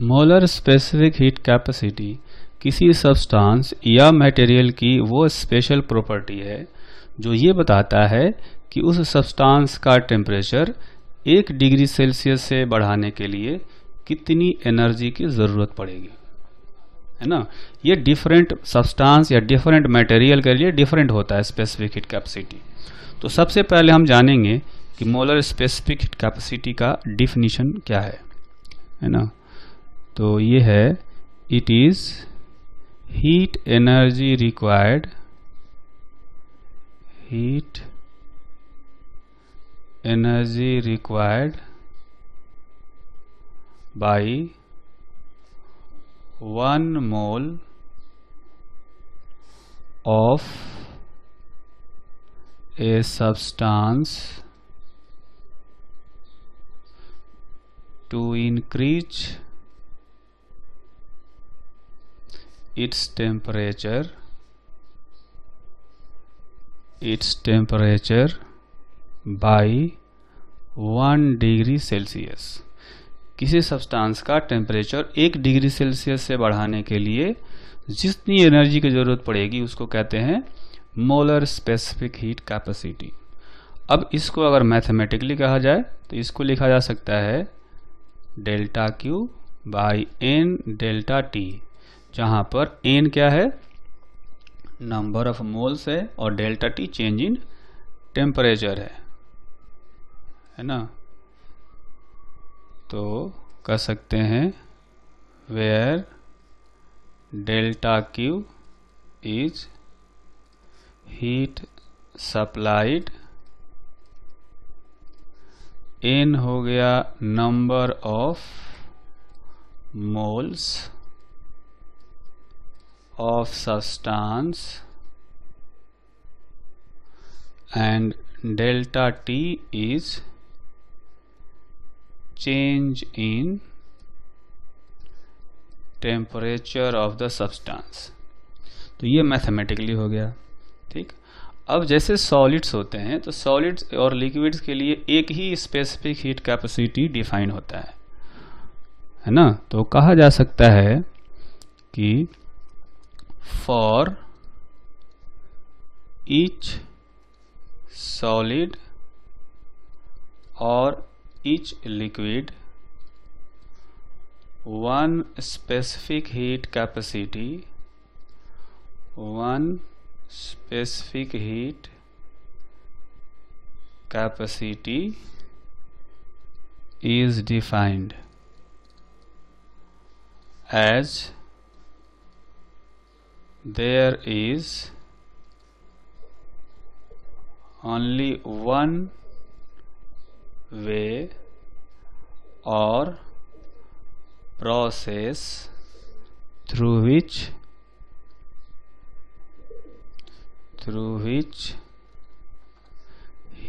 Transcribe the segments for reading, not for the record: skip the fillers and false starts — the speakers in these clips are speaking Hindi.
मोलर स्पेसिफिक हीट कैपेसिटी किसी सब्सटेंस या मटेरियल की वो स्पेशल प्रॉपर्टी है जो ये बताता है कि उस सब्सटेंस का टेम्परेचर 1 डिग्री सेल्सियस से बढ़ाने के लिए कितनी एनर्जी की ज़रूरत पड़ेगी, है ना। ये डिफरेंट सब्सटेंस या डिफरेंट मटेरियल के लिए डिफरेंट होता है स्पेसिफिक हीट कैपेसिटी। तो सबसे पहले हम जानेंगे कि मोलर स्पेसिफिक हीट कैपेसिटी का डिफिनीशन क्या है ना। तो ये है, it is heat energy required by 1 mole of a substance to increase its temperature by 1 degree Celsius. किसी सब्सटेंस का टेम्परेचर 1 डिग्री सेल्सियस से बढ़ाने के लिए जितनी एनर्जी की ज़रूरत पड़ेगी उसको कहते हैं मोलर स्पेसिफिक हीट कैपेसिटी। अब इसको अगर मैथमेटिकली कहा जाए तो इसको लिखा जा सकता है delta Q by N delta T, जहाँ पर एन क्या है, नंबर ऑफ मोल्स है, और delta T change in temperature है ना। तो कह सकते हैं where delta Q is heat supplied, N हो गया number of moles of substance and delta T is change in temperature of the substance। तो ये मैथमेटिकली हो गया, ठीक। अब जैसे सॉलिड्स होते हैं तो सॉलिड्स और लिक्विड्स के लिए एक ही स्पेसिफिक हीट कैपेसिटी डिफाइन होता है ना। तो कहा जा सकता है कि for each solid or each liquid one specific heat capacity is defined as there is only one way or process through which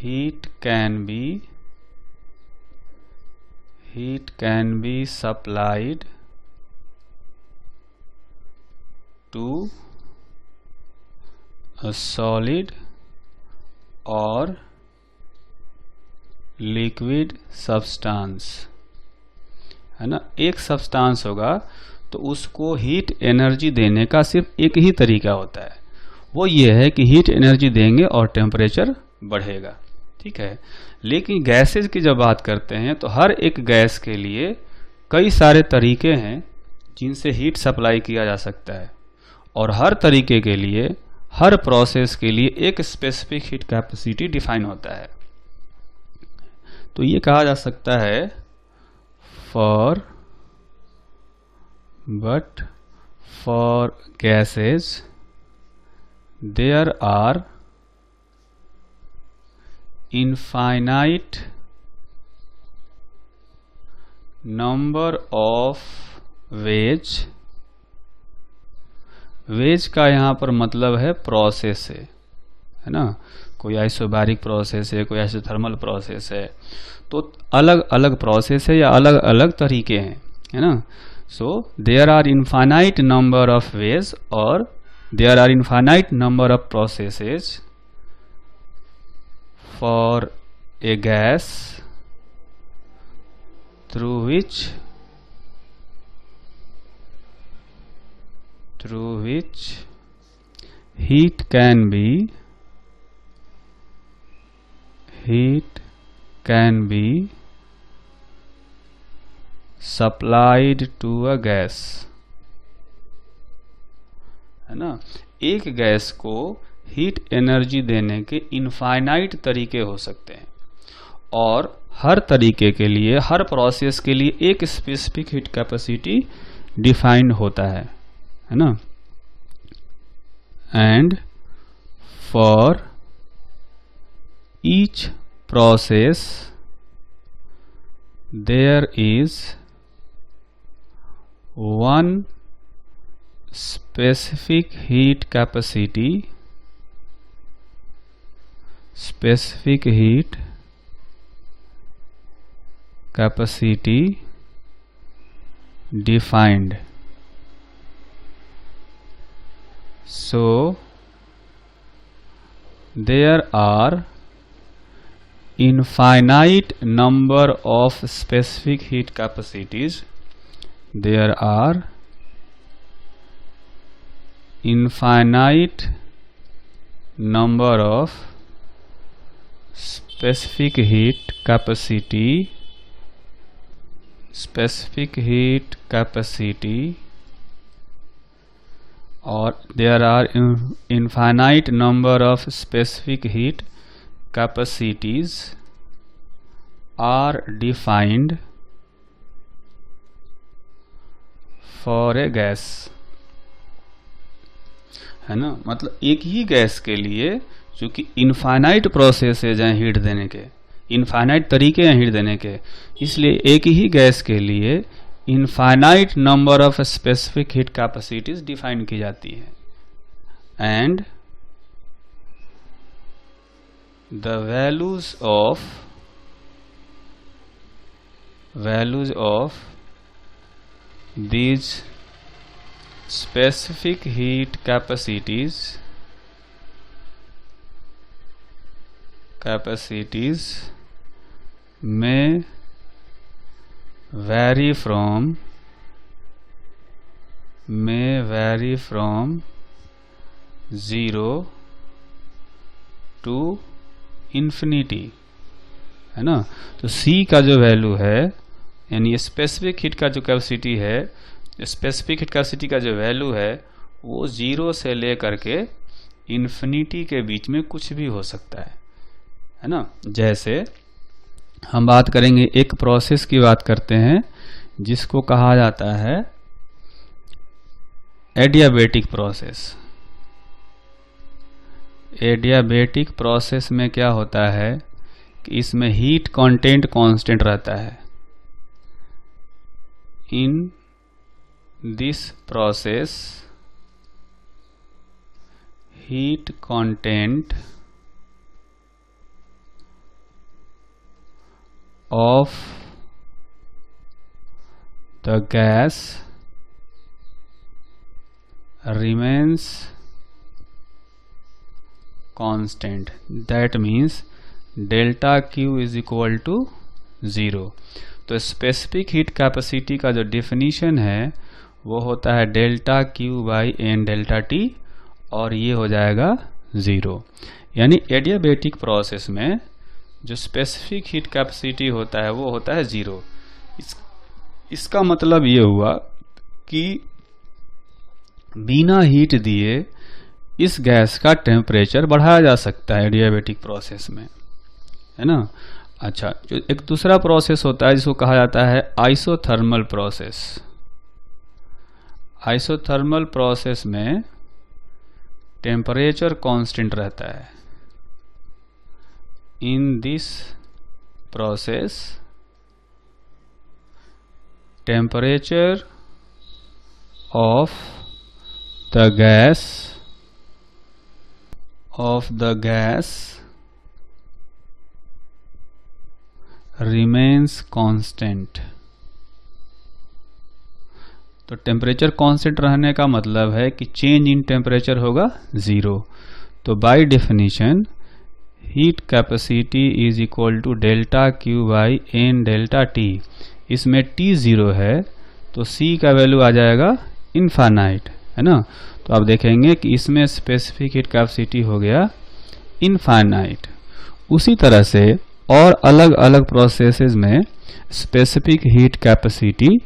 heat can be supplied to a solid or liquid substance, है ना। एक सब्सटेंस होगा तो उसको हीट एनर्जी देने का सिर्फ एक ही तरीका होता है, वो ये है कि हीट एनर्जी देंगे और टेम्परेचर बढ़ेगा, ठीक है। लेकिन गैसेज की जब बात करते हैं तो हर एक गैस के लिए कई सारे तरीके हैं जिनसे हीट सप्लाई किया जा सकता है, और हर तरीके के लिए, हर प्रोसेस के लिए एक स्पेसिफिक हीट कैपेसिटी डिफाइन होता है। तो ये कहा जा सकता है for gases there are infinite number of ways का यहाँ पर मतलब है प्रोसेस है ना। कोई आइसोबैरिक प्रोसेस है, कोई आइसोथर्मल प्रोसेस है, तो अलग अलग प्रोसेस है या अलग अलग तरीके हैं, है ना। So there are infinite number of ways और there are infinite number of processes for a gas through which through which heat can be supplied to a gas, है ना। एक गैस को हीट एनर्जी देने के इनफाइनाइट तरीके हो सकते हैं और हर तरीके के लिए, हर प्रोसेस के लिए एक स्पेसिफिक हीट कैपेसिटी डिफाइंड होता है ना। And for each process there is one specific heat capacity defined. So there are infinite number of specific heat capacities. There are infinite number of specific heat capacity or there are infinite number of specific heat capacities are defined for a gas, है ना। मतलब एक ही गैस के लिए, चूंकि इनफाइनाइट प्रोसेस है जहाँ हीट देने के, इनफाइनाइट तरीके हैं हीट देने के, इसलिए एक ही गैस के लिए infinite number of specific heat capacities define की जाती है। And the values of these specific heat capacities may vary from 0 to infinity, है ना। तो C का जो वैल्यू है, यानी स्पेसिफिक हीट का जो कैपेसिटी है, स्पेसिफिक हीट कैपेसिटी का जो वैल्यू है वो 0 से लेकर के इन्फिनिटी के बीच में कुछ भी हो सकता है ना। जैसे हम बात करेंगे, एक प्रोसेस की बात करते हैं जिसको कहा जाता है एडियाबेटिक प्रोसेस। एडियाबेटिक प्रोसेस में क्या होता है कि इसमें हीट कंटेंट कांस्टेंट रहता है। In this process, heat content of the gas remains constant. That means delta Q is equal to 0. तो स्पेसिफिक हीट कैपेसिटी का जो डेफिनीशन है वो होता है delta Q by N delta T, और ये हो जाएगा 0। यानी एडियाबेटिक प्रोसेस में जो स्पेसिफिक हीट कैपेसिटी होता है वो होता है 0। इसका मतलब ये हुआ कि बिना हीट दिए इस गैस का टेम्परेचर बढ़ाया जा सकता है एडियाबेटिक प्रोसेस में, है ना। अच्छा, जो एक दूसरा प्रोसेस होता है जिसको कहा जाता है आइसोथर्मल प्रोसेस। आइसोथर्मल प्रोसेस में टेम्परेचर कांस्टेंट रहता है। In this process temperature of the gas remains constant. तो टेम्परेचर कांस्टेंट रहने का मतलब है कि चेंज इन टेम्परेचर होगा 0। तो by definition heat capacity is equal to delta Q by N delta T. इसमें T 0 है तो C का वैल्यू आ जाएगा इनफाइनाइट, है ना। तो आप देखेंगे कि इसमें स्पेसिफिक हीट कैपेसिटी हो गया इनफाइनाइट। उसी तरह से और अलग अलग प्रोसेसेस में स्पेसिफिक हीट कैपेसिटी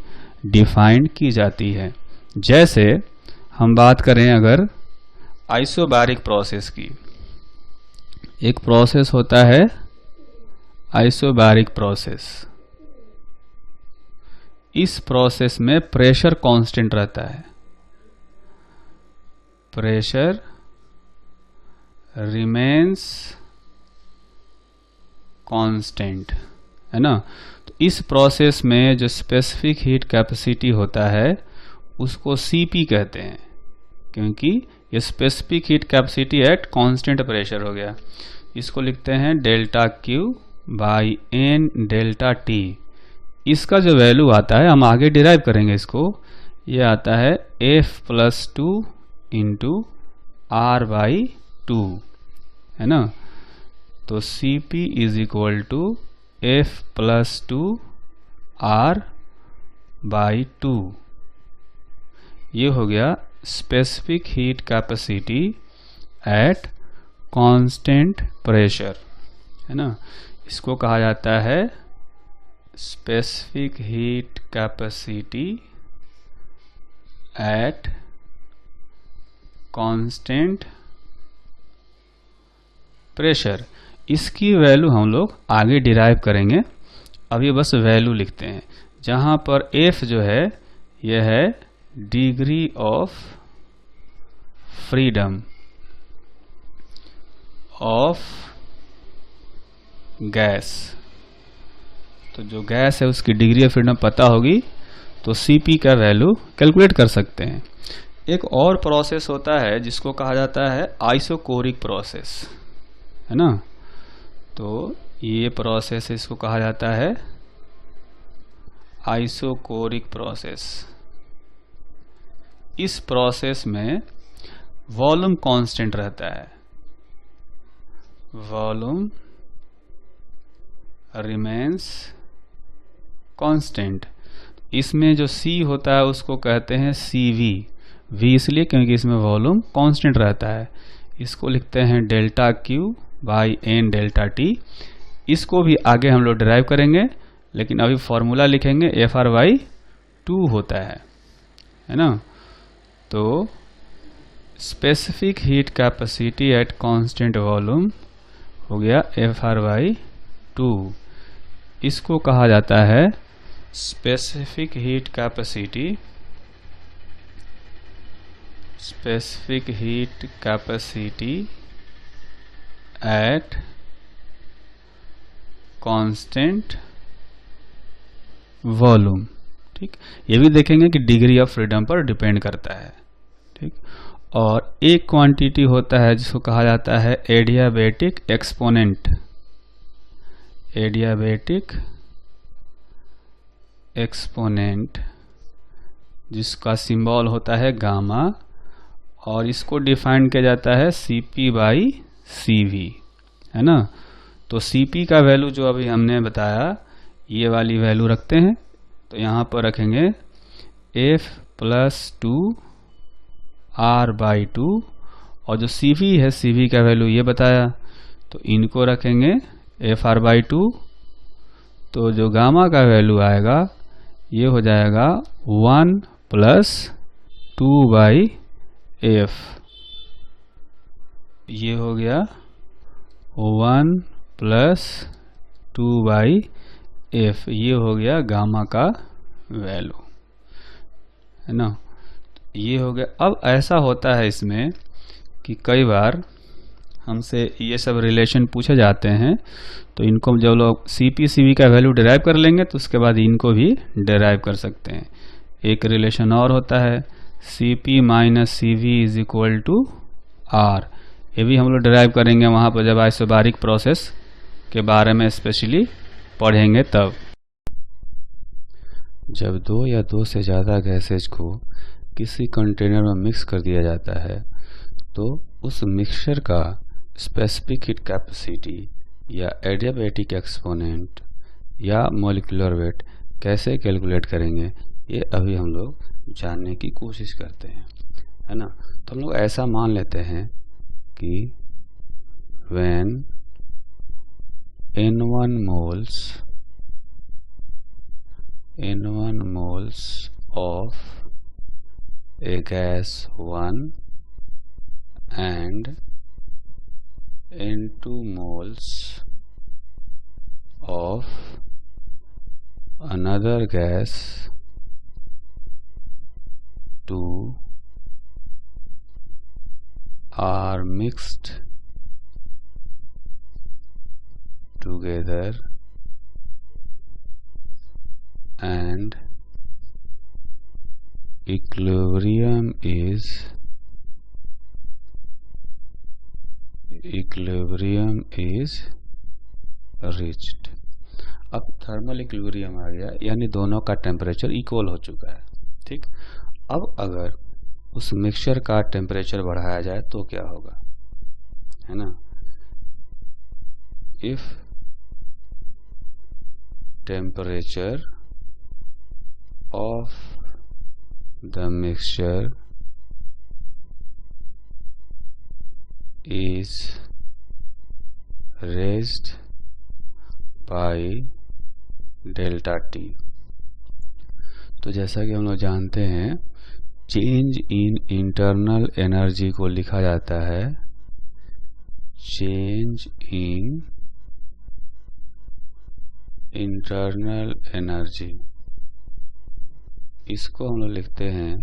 डिफाइंड की जाती है। जैसे हम बात करें अगर आइसोबैरिक प्रोसेस की, एक प्रोसेस होता है आइसोबैरिक प्रोसेस। इस प्रोसेस में प्रेशर कांस्टेंट रहता है, प्रेशर रिमेन्स कांस्टेंट, है ना। तो इस प्रोसेस में जो स्पेसिफिक हीट कैपेसिटी होता है उसको Cp कहते हैं, क्योंकि ये specific heat capacity at constant pressure हो गया। इसको लिखते हैं delta Q by N delta T। इसका जो वैल्यू आता है हम आगे डिराइव करेंगे इसको, ये आता है F+2 इंटू R/2, है ना। तो Cp is equal to F+2 R/2। ये हो गया specific heat capacity at constant pressure, है ना। इसको कहा जाता है specific heat capacity at constant pressure. इसकी वैल्यू हम लोग आगे डिराइव करेंगे, अभी बस वैल्यू लिखते हैं। जहां पर F जो है यह है degree of freedom of gas. तो जो गैस है उसकी डिग्री ऑफ फ्रीडम पता होगी तो Cp का वैल्यू कैलकुलेट कर सकते हैं। एक और प्रोसेस होता है जिसको कहा जाता है आइसोकोरिक प्रोसेस, है ना। तो ये प्रोसेस इसको कहा जाता है आइसोकोरिक प्रोसेस। इस प्रोसेस में वॉल्यूम कांस्टेंट रहता है, वॉल्यूम रिमेन्स कांस्टेंट। इसमें जो C होता है उसको कहते हैं CV, V इसलिए क्योंकि इसमें वॉल्यूम कांस्टेंट रहता है। इसको लिखते हैं delta Q by N delta T। इसको भी आगे हम लोग डिराइव करेंगे, लेकिन अभी फॉर्मूला लिखेंगे FR/2 होता है ना। तो specific heat capacity at constant volume हो गया FR/2। इसको कहा जाता है specific heat capacity, specific heat capacity at constant volume. ठीक, ये भी देखेंगे कि डिग्री ऑफ फ्रीडम पर डिपेंड करता है। ठीक, और एक क्वांटिटी होता है जिसको कहा जाता है एडियाबैटिक एक्सपोनेंट, एडियाबैटिक एक्सपोनेंट, जिसका सिंबल होता है गामा, और इसको डिफाइन किया जाता है Cp/Cv, है ना। तो Cp का वैल्यू जो अभी हमने बताया ये वाली वैल्यू रखते हैं, तो यहाँ पर रखेंगे F+2 R/2, और जो Cv है Cv का वैल्यू ये बताया, तो इनको रखेंगे FR/2। तो जो गामा का वैल्यू आएगा ये हो जाएगा 1+2/F। ये हो गया 1+2/F। ये हो गया गामा का वैल्यू, है ना। ये हो गया। अब ऐसा होता है इसमें कि कई बार हमसे ये सब रिलेशन पूछे जाते हैं, तो इनको जब लोग Cp/Cv का वैल्यू डिराइव कर लेंगे तो उसके बाद इनको भी डिराइव कर सकते हैं। एक रिलेशन और होता है Cp-Cv is equal to R। ये भी हम लोग डिराइव करेंगे वहाँ पर जब आइसोबारिक प्रोसेस के बारे में स्पेशली पढ़ेंगे तब। जब दो या दो से ज़्यादा गैसेज को किसी कंटेनर में मिक्स कर दिया जाता है तो उस मिक्सचर का स्पेसिफिक हीट कैपेसिटी या एडियाबैटिक एक्सपोनेंट या मॉलिक्यूलर वेट कैसे कैलकुलेट करेंगे, ये अभी हम लोग जानने की कोशिश करते हैं। है ना। तो हम लोग ऐसा मान लेते हैं कि when n1 moles of a gas 1 and n2 moles of another gas 2 are mixed together and equilibrium is reached। अब थर्मल इक्विलिब्रियम आ गया, यानी दोनों का टेम्परेचर इक्वल हो चुका है। ठीक, अब अगर उस मिक्सचर का टेम्परेचर बढ़ाया जाए तो क्या होगा, है ना। If temperature of the mixture is raised by delta T। तो जैसा कि हम लोग जानते हैं, चेंज इन इंटरनल एनर्जी को लिखा जाता है चेंज इन इंटरनल एनर्जी। इसको हम लोग लिखते हैं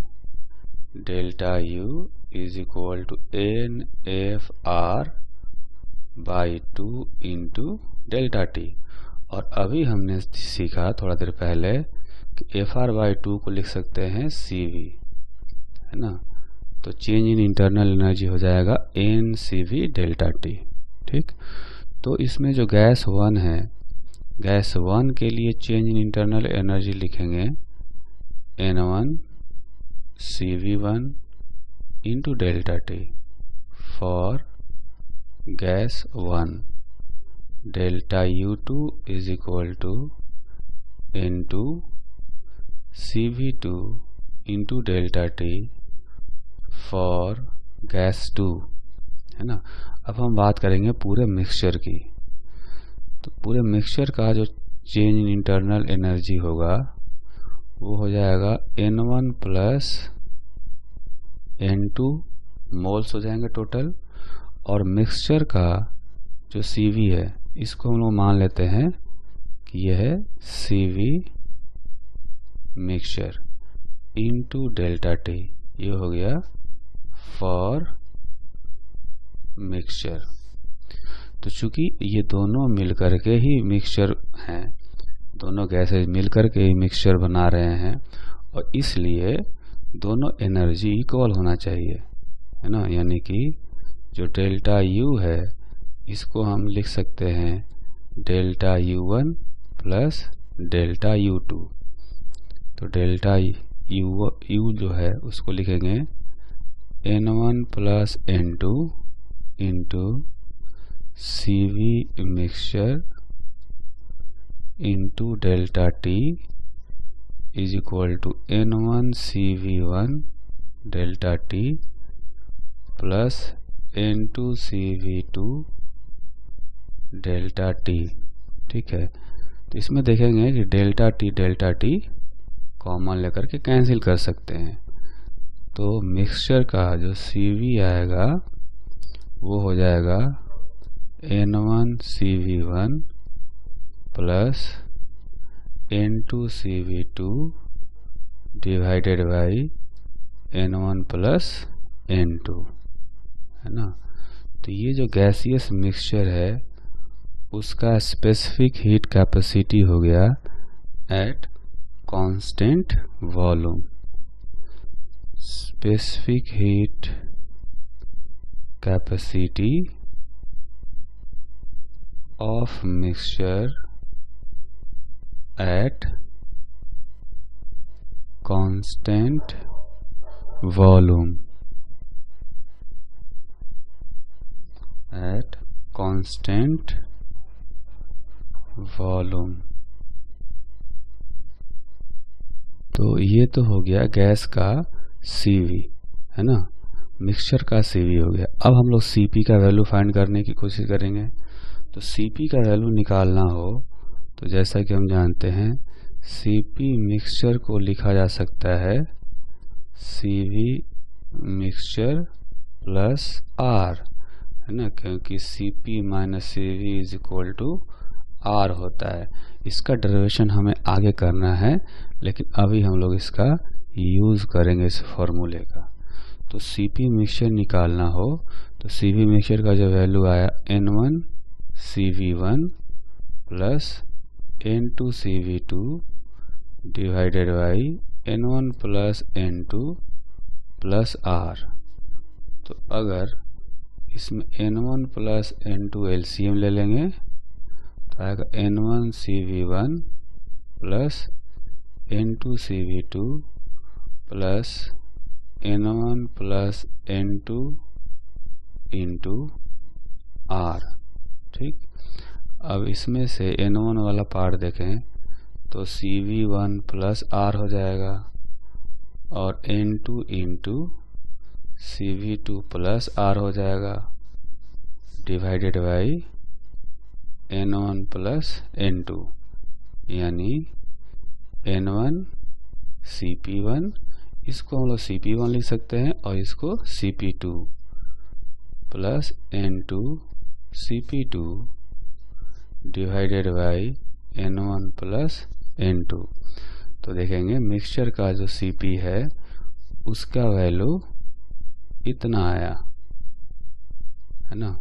delta U is equal to NFR by 2 into delta T। और अभी हमने सीखा थोड़ा देर पहले कि FR बाई 2 को लिख सकते हैं CV, है ना। तो चेंज इन इंटरनल एनर्जी हो जाएगा NCV डेल्टा T। ठीक, तो इसमें जो गैस 1 है, गैस 1 के लिए चेंज इन इंटरनल एनर्जी लिखेंगे N1 CV1 into delta T for gas 1, delta U2 is equal to N2 CV2 into delta T for gas 2, है ना। अब हम बात करेंगे पूरे मिक्सचर की। तो पूरे मिक्सचर का जो चेंज इन इंटरनल एनर्जी होगा वो हो जाएगा N1 प्लस N2 मोल्स हो जाएंगे टोटल, और मिक्सचर का जो CV है इसको हम लोग मान लेते हैं कि यह है CV mixture into delta T। ये हो गया फॉर मिक्सचर। तो चूंकि ये दोनों मिलकर के ही मिक्सचर हैं, दोनों गैसेज मिलकर के ही मिक्सचर बना रहे हैं, और इसलिए दोनों एनर्जी इक्वल होना चाहिए, है ना। यानी कि जो डेल्टा U है इसको हम लिख सकते हैं delta U1 plus delta U2। तो डेल्टा U जो है उसको लिखेंगे N1 plus N2 into CV mixture into delta T is equal to N1 CV1 delta T plus N2 CV2 delta T। ठीक है, तो इसमें देखेंगे कि डेल्टा T कॉमन लेकर के कैंसिल कर सकते हैं। तो मिक्सचर का जो CV आएगा वो हो जाएगा N1 CV1 plus N2 CV2 divided by N1 plus N2, है ना। तो ये जो गैसियस मिक्सचर है उसका स्पेसिफिक हीट कैपेसिटी हो गया at constant volume. Specific heat capacity of mixture at constant volume, at constant volume। तो ये तो हो गया गैस का CV, है ना। मिक्सचर का CV हो गया। अब हम लोग CP का वैल्यू फाइंड करने की कोशिश करेंगे। तो CP का वैल्यू निकालना हो तो जैसा कि हम जानते हैं CP मिक्सचर को लिखा जा सकता है CV मिक्सचर प्लस R, है ना, क्योंकि CP minus CV is equal to R होता है। इसका डेरिवेशन हमें आगे करना है, लेकिन अभी हम लोग इसका यूज़ करेंगे इस फॉर्मूले का। तो CP मिक्सचर निकालना हो तो CV मिक्सचर का जो वैल्यू आया N1 CV1 plus N2 CV2 divided by N1 plus N2 plus R। तो अगर इसमें N1 प्लस N2 LCM ले लेंगे तो आएगा N1 CV1 plus N2 CV2 plus N1 plus N2 into R। ठीक, अब इसमें से N1 वाला पार्ट देखें तो CV1 प्लस R हो जाएगा और N2 into CV2 plus R हो जाएगा divided by N1 plus N2, यानी N1 CP1, इसको हम लोग CP1 लिख सकते हैं और इसको CP2 plus N2 CP2 divided by N1 plus N2। तो देखेंगे मिक्सचर का जो CP है उसका वैल्यू इतना आया, है ना।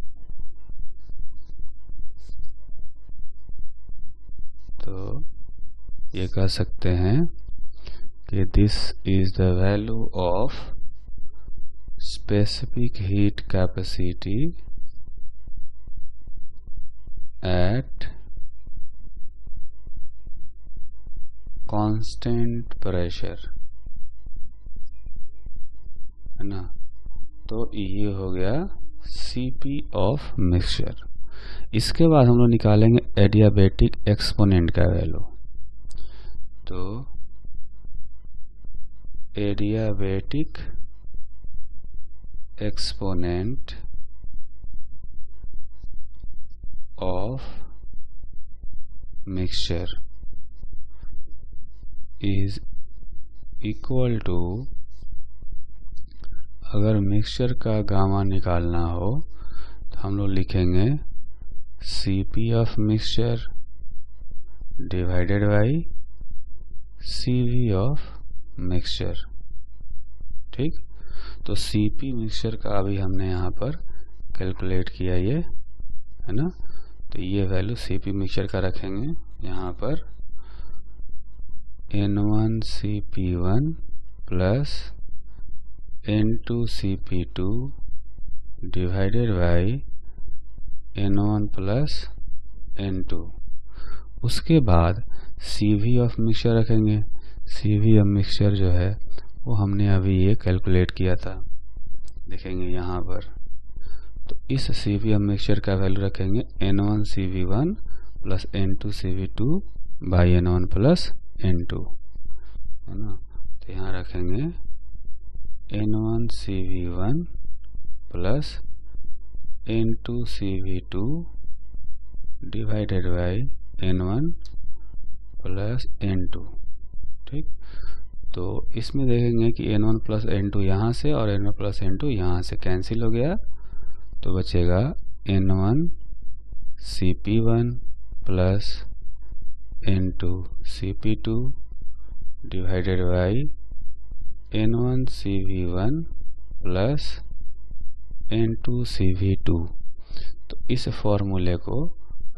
तो ये कह सकते हैं कि this is the value of specific heat capacity at constant pressure, है ना। तो ये हो गया CP ऑफ मिक्सचर। इसके बाद हम लोग निकालेंगे एडियाबेटिक एक्सपोनेंट का वैल्यू। तो adiabatic exponent of mixture is equal to, अगर मिक्सचर का गामा निकालना हो तो हम लोग लिखेंगे CP of mixture divided by CV of mixture. ठीक, तो CP मिक्सचर का अभी हमने यहाँ पर कैलकुलेट किया, ये है ना। तो ये वैल्यू CP मिक्सचर का रखेंगे यहाँ पर N1 CP1 plus N2 CP2 divided by N1 plus N2। उसके बाद CV ऑफ मिक्सचर रखेंगे। CV ऑफ मिक्सचर जो है वो हमने अभी ये कैलकुलेट किया था, देखेंगे यहाँ पर। तो इस CV ऑफ मिक्सचर का वैल्यू रखेंगे N1 CV1 plus N2 CV2 by N1 plus N2, है ना। तो यहाँ रखेंगे N1 CV1 plus N2 CV2 divided by N1 plus N2। ठीक, तो इसमें देखेंगे कि N1 प्लस N2 यहाँ से और N1 प्लस N2 यहाँ से कैंसिल हो गया, तो बचेगा N1 CP1 plus N2 CP2 divided by N1 CV1 plus N2 CV2। तो इस फॉर्मूले को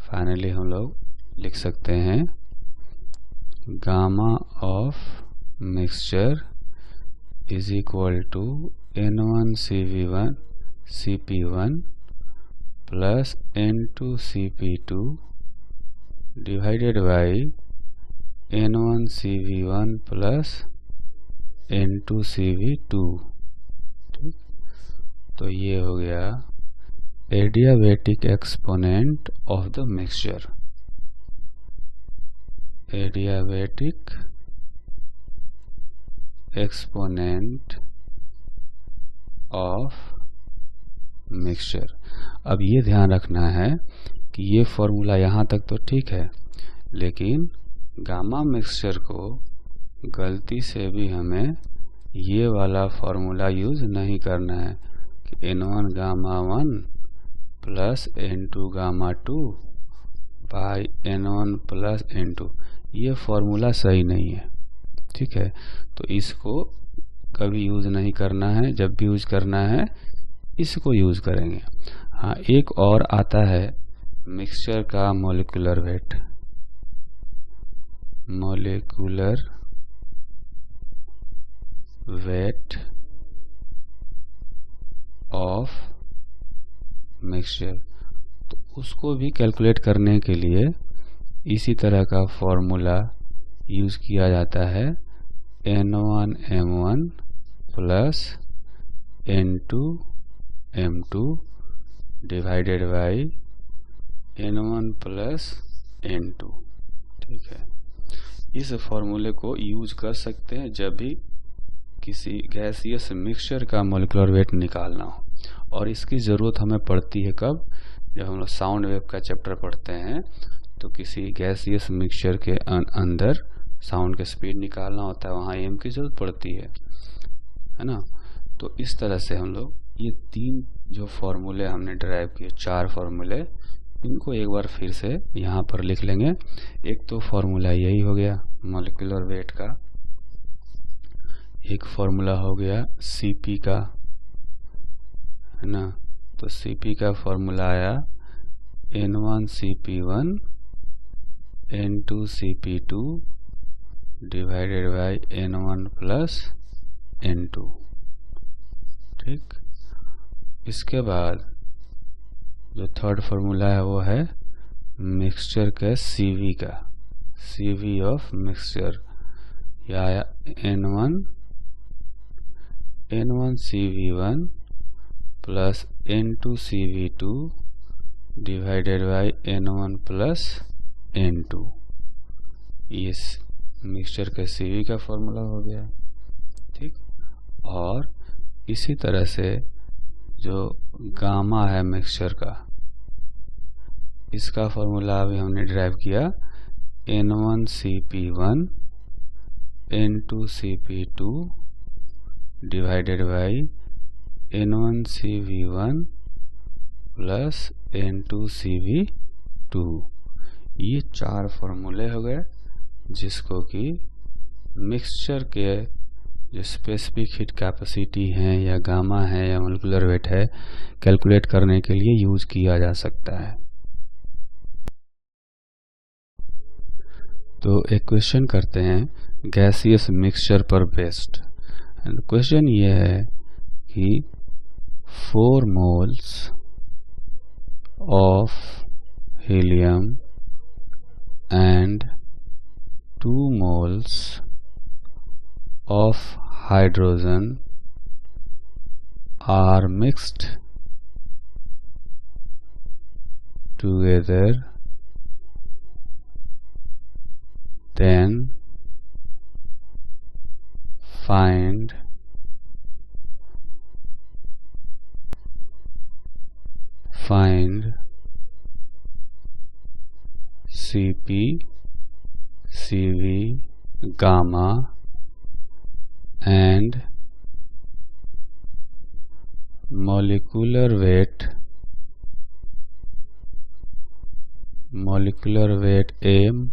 फाइनली हम लोग लिख सकते हैं gamma of mixture is equal to N1 CV1 CP1 plus N2 CP2 divided by N1 CV1 plus N2 CV2। ठीक, तो ये हो गया adiabatic exponent of the mixture. Adiabatic exponent of mixture. अब ये ध्यान रखना है कि ये फॉर्मूला यहाँ तक तो ठीक है, लेकिन गामा मिक्सचर को गलती से भी हमें ये वाला फॉर्मूला यूज नहीं करना है कि N1 gamma 1 plus N2 gamma 2 by N1 plus N2। ये फॉर्मूला सही नहीं है, ठीक है। तो इसको कभी यूज नहीं करना है, जब भी यूज करना है इसको यूज करेंगे। हाँ, एक और आता है मिक्सचर का molecular weight, molecular weight of mixture. तो उसको भी कैलकुलेट करने के लिए इसी तरह का फॉर्मूला यूज किया जाता है, N1M1 plus N2M2 divided by N1 plus N2, ठीक है। इस फॉर्मूले को यूज कर सकते हैं जब भी किसी गैसियस मिक्सचर का मॉलिक्यूलर वेट निकालना हो। और इसकी ज़रूरत हमें पड़ती है कब? जब हम लोग साउंड वेव का चैप्टर पढ़ते हैं, तो किसी गैसियस मिक्सचर के अंदर साउंड की स्पीड निकालना होता है, वहाँ एम की ज़रूरत पड़ती है ना। तो इस तरह से हम लोग ये तीन जो फॉर्मूले हमने डिराइव किए, चार फॉर्मूले, इनको एक बार फिर से यहाँ पर लिख लेंगे। एक तो फॉर्मूला यही हो गया मॉलिक्यूलर वेट का, एक फॉर्मूला हो गया Cp का, है ना। तो Cp का फॉर्मूला आया N1Cp1 N2Cp2 divided by N1 plus N2, ठीक। इसके बाद जो थर्ड फॉर्मूला है वो है मिक्सचर के Cv का, Cv ऑफ मिक्सचर, यह आया N1Cv1 plus N2Cv2 divided by N1 plus N2। इस मिक्सचर के Cv का फॉर्मूला हो गया, ठीक। और इसी तरह से जो गामा है मिक्सचर का, इसका फॉर्मूला अभी हमने डिराइव किया N1Cp1 N2Cp2 divided by N1Cv1 plus N2Cv2। ये चार फॉर्मूले हो गए जिसको कि मिक्सचर के जो स्पेसिफिक हीट कैपेसिटी है या गामा है या मॉलिक्यूलर वेट है, कैलकुलेट करने के लिए यूज किया जा सकता है। तो एक क्वेश्चन करते हैं गैसियस मिक्सचर पर बेस्ड। क्वेश्चन ये है कि 4 moles of helium and 2 moles of hydrogen are mixed together, then find Cp, Cv, gamma and molecular weight M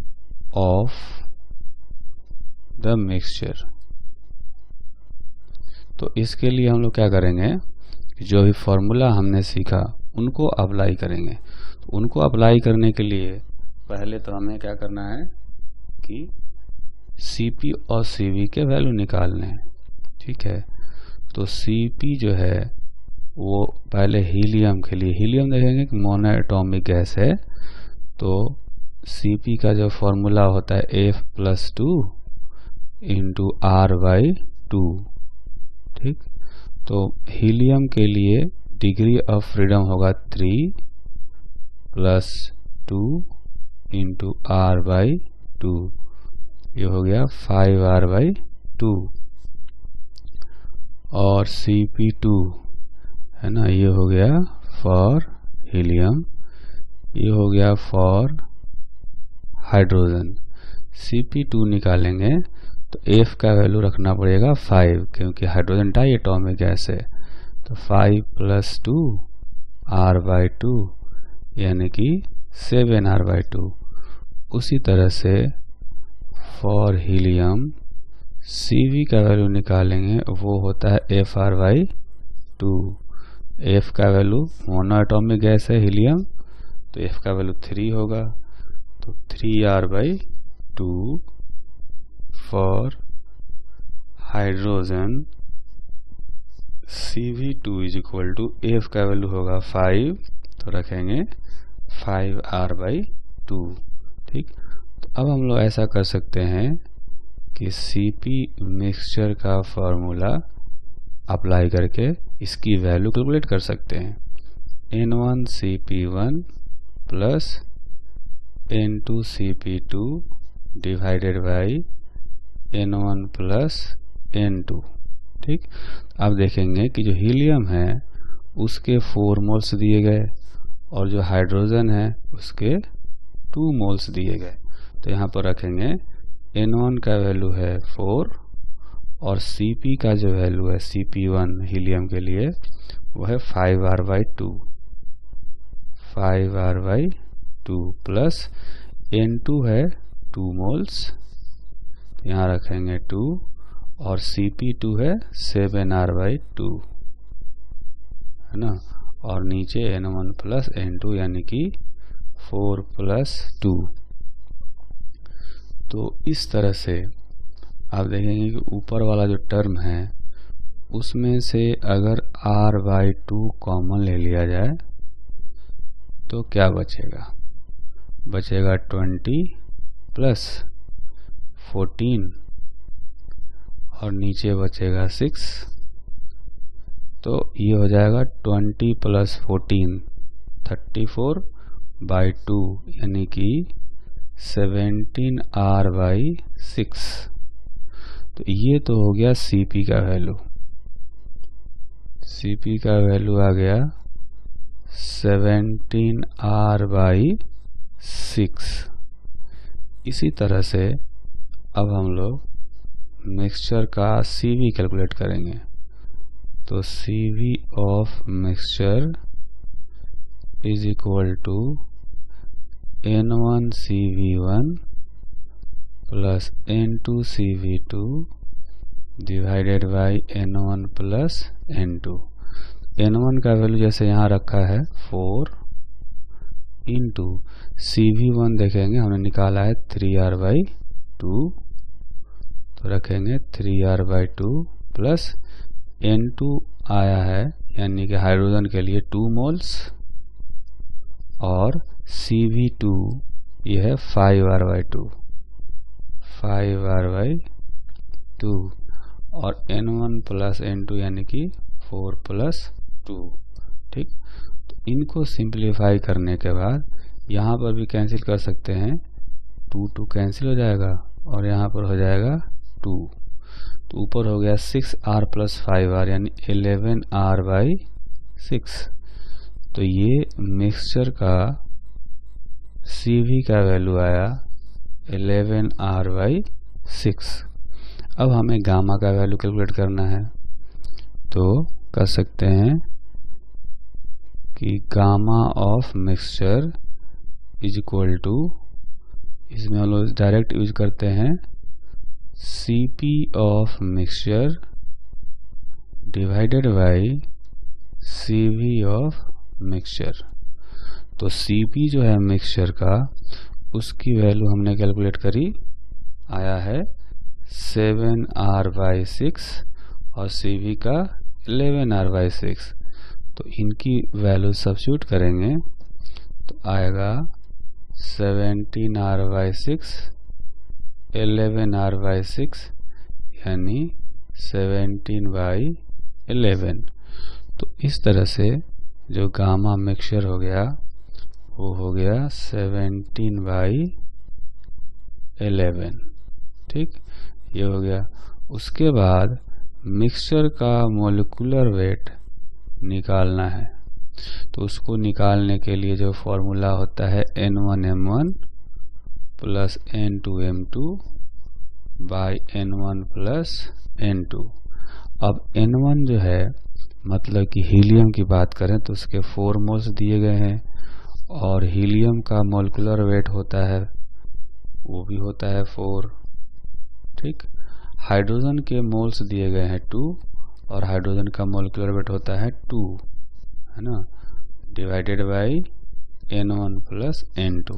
of the mixture। तो इसके लिए हम लोग क्या करेंगे, जो भी फॉर्मूला हमने सीखा उनको अप्लाई करेंगे। तो उनको अप्लाई करने के लिए पहले तो हमें क्या करना है कि Cp और Cv के वैल्यू निकालने हैं, ठीक है। तो Cp जो है वो पहले हीलियम के लिए, हीलियम देखेंगे कि मोनो एटॉमिक गैस है, तो Cp का जो फॉर्मूला होता है F+2 इंटू R/2, ठीक। तो हीलियम के लिए डिग्री ऑफ फ्रीडम होगा 3 प्लस 2 इंटू R/2, ये हो गया 5R/2। और Cp2 है ना। ये हो गया फॉर हीलियम, ये हो गया फॉर हाइड्रोजन। Cp2 निकालेंगे तो F का वैल्यू रखना पड़ेगा 5, क्योंकि हाइड्रोजन डाई एटॉमिक गैस है। तो 5 + 2 R/2 यानी कि 7 R/2। उसी तरह से फॉर हीलियम Cv का वैल्यू निकालेंगे, वो होता है FR/2। F का वैल्यू, मोनो एटॉमिक गैस है हीलियम, तो F का वैल्यू 3 होगा, तो 3R/2 for hydrogen Cv2 = F का वैल्यू होगा 5, तो रखेंगे 5R/2। ठीक, तो अब हम लोग ऐसा कर सकते हैं कि Cp मिक्सचर का फॉर्मूला अप्लाई करके इसकी वैल्यू कैलकुलेट कर सकते हैं। N1Cp1 + N2Cp2 divided by N1 + N2। ठीक, अब देखेंगे कि जो हीलियम है उसके 4 मोल्स दिए गए और जो हाइड्रोजन है उसके 2 मोल्स दिए गए। तो यहाँ पर रखेंगे N1 का वैल्यू है 4 और Cp का जो वैल्यू है Cp1 हीलियम के लिए वो है 5R/2 प्लस N2 है 2 मोल्स, यहाँ रखेंगे 2 और Cp2 है 7R/2, है ना। और नीचे N1 + N2 यानी कि 4 + 2। तो इस तरह से आप देखेंगे कि ऊपर वाला जो टर्म है उसमें से अगर R/2 कॉमन ले लिया जाए तो क्या बचेगा? बचेगा 20 + 14 और नीचे बचेगा 6, तो ये हो जाएगा 20 + 14 34/2 यानी कि 17R/6। तो ये तो हो गया Cp का वैल्यू। Cp का वैल्यू आ गया 17R/6। इसी तरह से अब हम लोग मिक्सचर का Cv कैलकुलेट करेंगे। तो Cv of mixture = N1Cv1 + N2Cv2 divided by N1 + N2। N1 का वैल्यू जैसे यहाँ रखा है 4 इंटू Cv1 देखेंगे हमने निकाला है 3R/2, तो रखेंगे 3R/2 प्लस N2 आया है यानी कि हाइड्रोजन के लिए 2 मोल्स और Cv2 ये है 5R/2 और N1 + N2 यानी कि 4 + 2। ठीक, तो इनको सिंप्लीफाई करने के बाद यहाँ पर भी कैंसिल कर सकते हैं, 2 कैंसिल हो जाएगा और यहाँ पर हो जाएगा 2, तो ऊपर हो गया 6R + 5R यानी 11R/6। तो ये मिक्सचर का Cv का वैल्यू आया 11R/6। अब हमें गामा का वैल्यू कैलकुलेट करना है, तो कर सकते हैं कि गामा ऑफ मिक्सचर = इसमें हम लोग डायरेक्ट यूज करते हैं Cp of mixture divided by Cv of mixture. तो Cp जो है मिक्सचर का उसकी वैल्यू हमने कैलकुलेट करी, आया है 7R/6 और Cv का 11R/6। तो इनकी वैल्यू सब्स्टिट्यूट करेंगे तो आएगा 17R/6 11R/6 यानी 17/11। तो इस तरह से जो गामा मिक्सचर हो गया वो हो गया 17/11। ठीक, ये हो गया। उसके बाद मिक्सचर का मोलिकुलर वेट निकालना है। तो उसको निकालने के लिए जो फॉर्मूला होता है N1M1 plus N2M2 by N1 plus N2। अब N1 जो है मतलब कि हीलियम की बात करें तो उसके 4 मोल्स दिए गए हैं और हीलियम का मोलिकुलर वेट होता है वो भी होता है 4। ठीक, हाइड्रोजन के मोल्स दिए गए हैं 2 और हाइड्रोजन का मोलिकुलर वेट होता है 2, है ना, divided by N1 plus N2।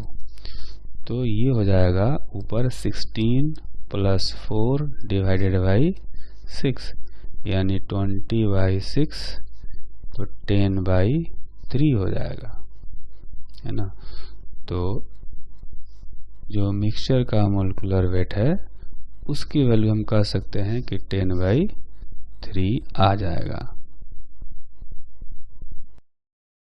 तो ये हो जाएगा ऊपर 16 प्लस 4 डिवाइडेड बाई 6 यानी 20/6, तो 10/3 हो जाएगा, है ना। तो जो मिक्सचर का मोलिकुलर वेट है उसकी वैल्यू हम कह सकते हैं कि 10/3 आ जाएगा।